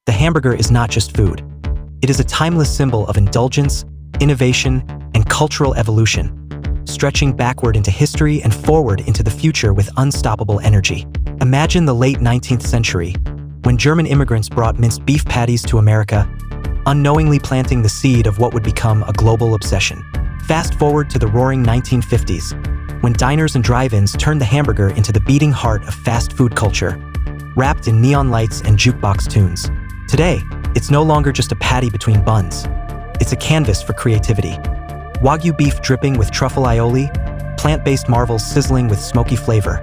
The hamburger is not just food. It is a timeless symbol of indulgence, innovation, and cultural evolution, stretching backward into history and forward into the future with unstoppable energy. Imagine the late 19th century, when German immigrants brought minced beef patties to America, unknowingly planting the seed of what would become a global obsession. Fast forward to the roaring 1950s, when diners and drive-ins turned the hamburger into the beating heart of fast food culture, wrapped in neon lights and jukebox tunes. Today, it's no longer just a patty between buns. It's a canvas for creativity. Wagyu beef dripping with truffle aioli, plant-based marvels sizzling with smoky flavor,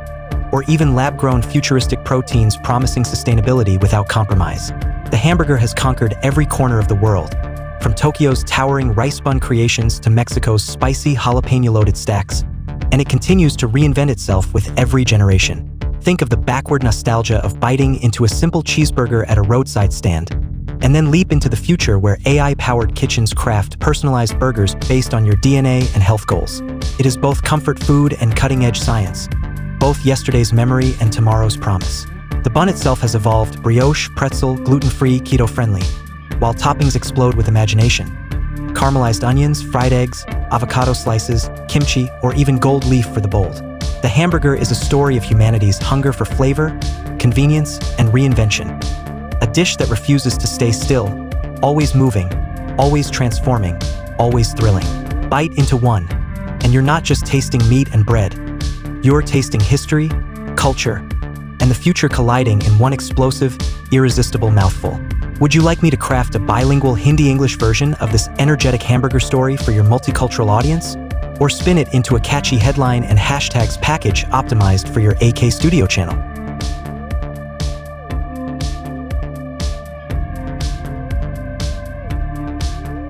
or even lab-grown futuristic proteins promising sustainability without compromise. The hamburger has conquered every corner of the world, from Tokyo's towering rice bun creations to Mexico's spicy jalapeno-loaded stacks, and it continues to reinvent itself with every generation. Think of the backward nostalgia of biting into a simple cheeseburger at a roadside stand, and then leap into the future where AI-powered kitchens craft personalized burgers based on your DNA and health goals. It is both comfort food and cutting-edge science, both yesterday's memory and tomorrow's promise. The bun itself has evolved: brioche, pretzel, gluten-free, keto-friendly, while toppings explode with imagination. Caramelized onions, fried eggs, avocado slices, kimchi, or even gold leaf for the bold. The hamburger is a story of humanity's hunger for flavor, convenience, and reinvention. A dish that refuses to stay still, always moving, always transforming, always thrilling. Bite into one, and you're not just tasting meat and bread. You're tasting history, culture, and the future colliding in one explosive, irresistible mouthful. Would you like me to craft a bilingual Hindi-English version of this energetic hamburger story for your multicultural audience? Or spin it into a catchy headline and hashtags package optimized for your AK Studio channel?